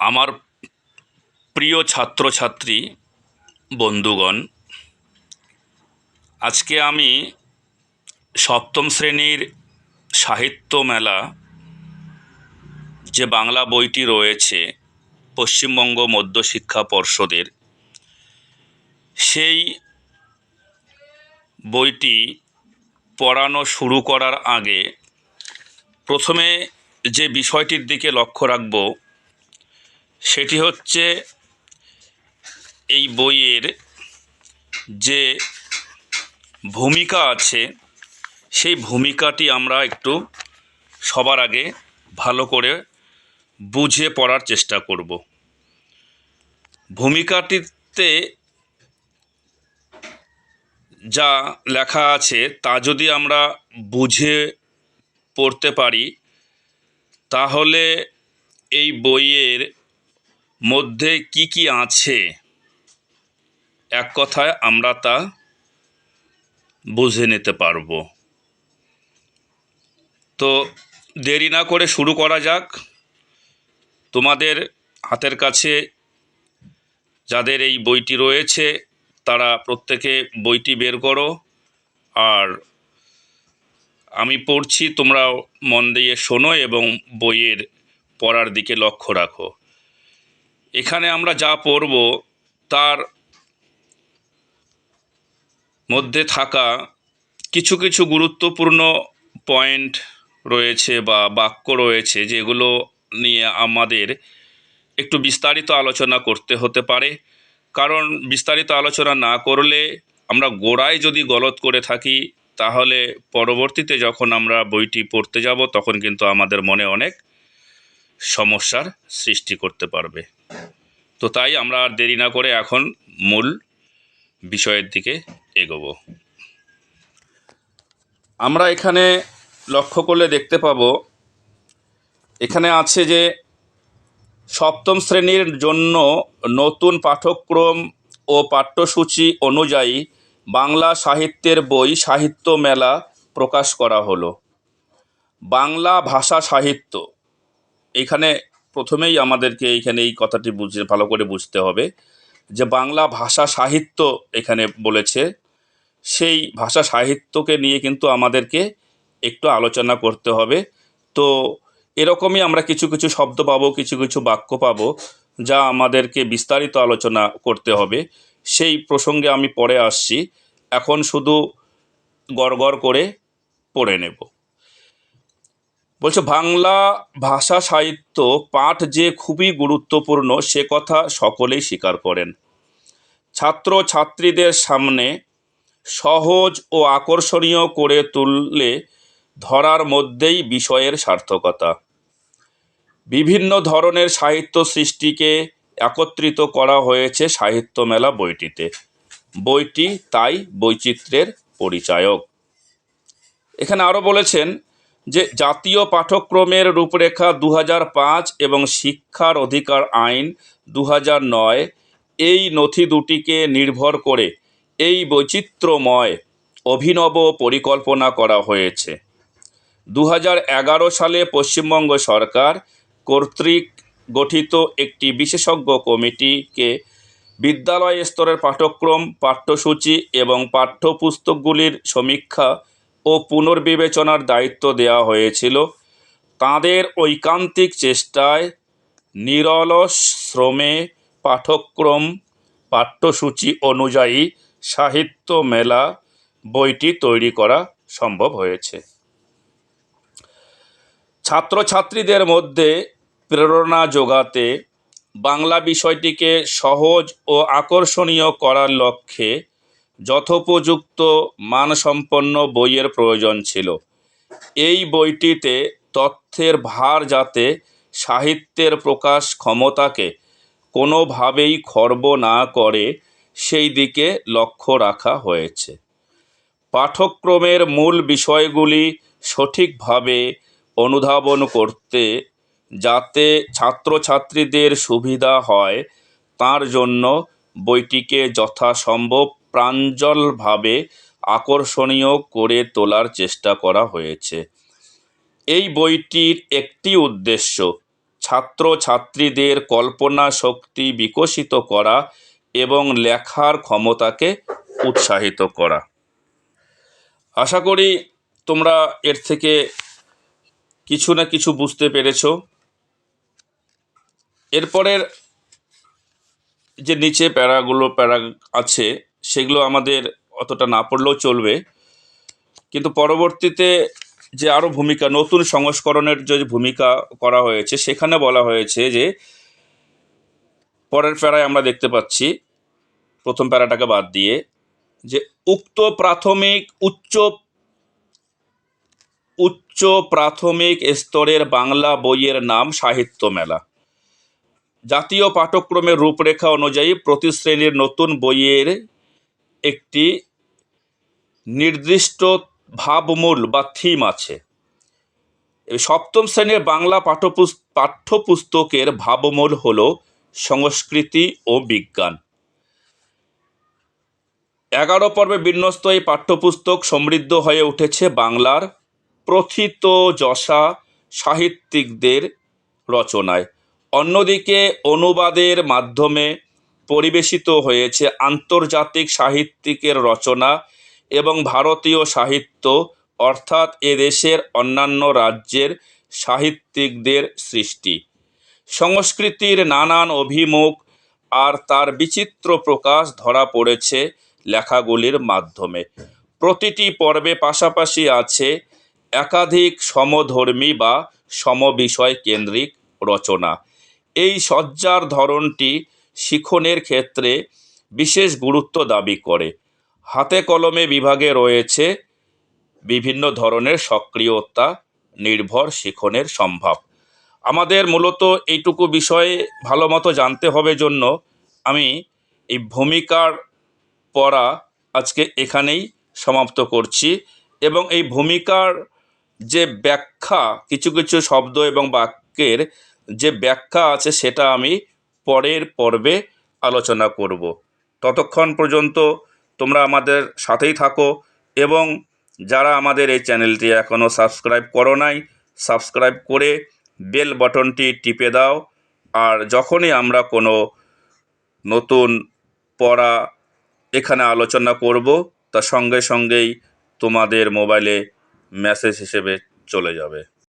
আমার প্রিয় ছাত্রছাত্রী বন্ধুগণ, আজকে আমি সপ্তম শ্রেণীর সাহিত্য মেলা যে বাংলা বইটি রয়েছে পশ্চিমবঙ্গ মধ্যশিক্ষা পর্ষদের, সেই বইটি পড়ানো শুরু করার আগে প্রথমে যে বিষয়টির দিকে লক্ষ্য রাখব সেটি হচ্ছে এই বইয়ের যে ভূমিকা আছে সেই ভূমিকাটি আমরা একটু সবার আগে ভালো করে বুঝে পড়ার চেষ্টা করব। ভূমিকাটিতে যা লেখা আছে তা যদি আমরা বুঝে পড়তে পারি তাহলে এই বইয়ের মধ্যে কি কি আছে এক কথায় আমরা তা বুঝে নিতে পারব। তো দেরি না করে শুরু করা যাক। তোমাদের হাতের কাছে যাদের এই বইটি রয়েছে তারা প্রত্যেকে বইটি বের করো, আর আমি পড়ছি, তোমরাও মন দিয়ে শোনো এবং বইয়ের পড়ার দিকে লক্ষ্য রাখো। এখানে আমরা যা পড়ব তার মধ্যে থাকা কিছু কিছু গুরুত্বপূর্ণ পয়েন্ট রয়েছে বা বাক্য রয়েছে যেগুলো নিয়ে আমাদের একটু বিস্তারিত আলোচনা করতে হতে পারে। কারণ বিস্তারিত আলোচনা না করলে আমরা গোড়ায় যদি গলত করে থাকি তাহলে পরবর্তীতে যখন আমরা বইটি পড়তে যাব তখন কিন্তু আমাদের মনে অনেক সমস্যার সৃষ্টি করতে পারবে। তো তাই আমরা আর দেরি না করে এখন মূল বিষয়ের দিকে এগোবো। আমরা এখানে লক্ষ্য করলে দেখতে পাবো, এখানে আছে যে সপ্তম শ্রেণীর জন্য নতুন পাঠ্যক্রম ও পাঠ্যসূচি অনুযায়ী বাংলা সাহিত্যের বই সাহিত্য মেলা প্রকাশ করা হলো। বাংলা ভাষা সাহিত্য, এখানে প্রথমেই আমাদেরকে এইখানে এই কথাটি ভালো করে বুঝতে হবে যে বাংলা ভাষা সাহিত্য এখানে বলেছে, সেই ভাষা সাহিত্যকে নিয়ে কিন্তু আমাদেরকে একটু আলোচনা করতে হবে। তো এরকমই আমরা কিছু কিছু শব্দ পাবো, কিছু কিছু বাক্য পাবো যা আমাদেরকে বিস্তারিত আলোচনা করতে হবে। সেই প্রসঙ্গে আমি পরে আসছি, এখন শুধু গড়গড় করে পড়ে নেব। বলছে, বাংলা ভাষা সাহিত্য পাঠ যে খুবই গুরুত্বপূর্ণ সে কথা সকলেই স্বীকার করেন। ছাত্র ছাত্রীদের সামনে সহজ ও আকর্ষণীয় করে তুললে ধরার মধ্যেই বিষয়ের সার্থকতা। বিভিন্ন ধরনের সাহিত্য সৃষ্টিকে একত্রিত করা হয়েছে সাহিত্য মেলা বইটিতে। বইটি তাই বৈচিত্র্যের পরিচায়ক। এখানে আরও বলেছেন যে জাতীয় পাঠ্যক্রমের রূপরেখা 2005 এবং শিক্ষার অধিকার আইন 2009 এই নথি দুটিকে নির্ভর করে এই বৈচিত্র্যময় অভিনব পরিকল্পনা করা হয়েছে। 2011 সালে পশ্চিমবঙ্গ সরকার কর্তৃক গঠিত একটি বিশেষজ্ঞ কমিটিকে বিদ্যালয় স্তরের পাঠ্যক্রম, পাঠ্যসূচি এবং পাঠ্যপুস্তকগুলির সমীক্ষা ও পুনর্বিবেচনার দায়িত্ব দেওয়া হয়েছিল। তাঁদের ঐকান্তিক চেষ্টায় নিরলস শ্রমে পাঠ্যক্রম পাঠ্যসূচি অনুযায়ী সাহিত্য মেলা বইটি তৈরি করা সম্ভব হয়েছে। ছাত্রছাত্রীদের মধ্যে প্রেরণা যোগাতে বাংলা বিষয়টিকে সহজ ও আকর্ষণীয় করার লক্ষ্যে যথোপযুক্ত মানসম্পন্ন বইয়ের প্রয়োজন ছিল। এই বইটিতে তথ্যের ভার যাতে সাহিত্যের প্রকাশ ক্ষমতাকে কোনোভাবেই খর্ব না করে সেই দিকে লক্ষ্য রাখা হয়েছে। পাঠ্যক্রমের মূল বিষয়গুলি সঠিকভাবে অনুধাবন করতে যাতে ছাত্রছাত্রীদের সুবিধা হয় তার জন্য বইটিকে যথাসম্ভব প্রাঞ্জলভাবে আকর্ষণীয় করে তোলার চেষ্টা করা হয়েছে। এই বইটির একটি উদ্দেশ্য ছাত্রছাত্রীদের কল্পনা শক্তি বিকশিত করা এবং লেখার ক্ষমতাকে উৎসাহিত করা। আশা করি তোমরা এর থেকে কিছু না কিছু বুঝতে পেরেছো। এরপরের যে নিচে প্যারা আছে সেগুলো আমাদের অতটা না পড়লেও চলবে, কিন্তু পরবর্তীতে যে আরও ভূমিকা, নতুন সংস্করণের যে ভূমিকা করা হয়েছে সেখানে বলা হয়েছে যে পরের প্যারায় আমরা দেখতে পাচ্ছি, প্রথম প্যারাটাকে বাদ দিয়ে, যে উক্ত প্রাথমিক উচ্চ প্রাথমিক স্তরের বাংলা বইয়ের নাম সাহিত্য মেলা। জাতীয় পাঠ্যক্রমের রূপরেখা অনুযায়ী প্রতি শ্রেণীর নতুন বইয়ের একটি নির্দিষ্ট ভাবমূল বা থিম আছে। সপ্তম শ্রেণীর বাংলা পাঠ্যপুস্তকের ভাবমূল হল সংস্কৃতি ও বিজ্ঞান। 11 পর্বে বিন্যস্ত এই পাঠ্যপুস্তক সমৃদ্ধ হয়ে উঠেছে বাংলার প্রথিতযশা সাহিত্যিকদের রচনায়। অন্যদিকে অনুবাদের মাধ্যমে পরিবেশিত হয়েছে আন্তর্জাতিক সাহিত্যিকের রচনা এবং ভারতীয় সাহিত্য অর্থাৎ এদেশের অন্যান্য রাজ্যের সাহিত্যিকদের সৃষ্টি। সংস্কৃতির নানান অভিমুখ আর তার বিচিত্র প্রকাশ ধরা পড়েছে লেখাগুলির মাধ্যমে। প্রতিটি পর্বে পাশাপাশি আছে একাধিক সমধর্মী বা সমবিষয় কেন্দ্রিক রচনা। এই সজ্জার ধরনটি শিখনের ক্ষেত্রে বিশেষ গুরুত্ব দাবি করে। হাতে কলমে বিভাগে রয়েছে বিভিন্ন ধরনের সক্রিয়তা নির্ভর শিখনের সম্ভব। আমাদের মূলত এইটুকু বিষয়ে ভালো মতো জানতে হবে জন্য আমি এই ভূমিকার পড়া আজকে এখানেই সমাপ্ত করছি, এবং এই ভূমিকার যে ব্যাখ্যা, কিছু কিছু শব্দ এবং বাক্যের যে ব্যাখ্যা আছে সেটা আমি পরের পর্বে আলোচনা করব। ততক্ষণ পর্যন্ত তোমরা আমাদের সাথেই থাকো, এবং যারা আমাদের এই চ্যানেলটি এখনও সাবস্ক্রাইব করো নাই, সাবস্ক্রাইব করে বেল বাটনটি টিপে দাও। আর যখনই আমরা কোনো নতুন পড়া এখানে আলোচনা করব, তার সঙ্গে সঙ্গেই তোমাদের মোবাইলে মেসেজ হিসেবে চলে যাবে।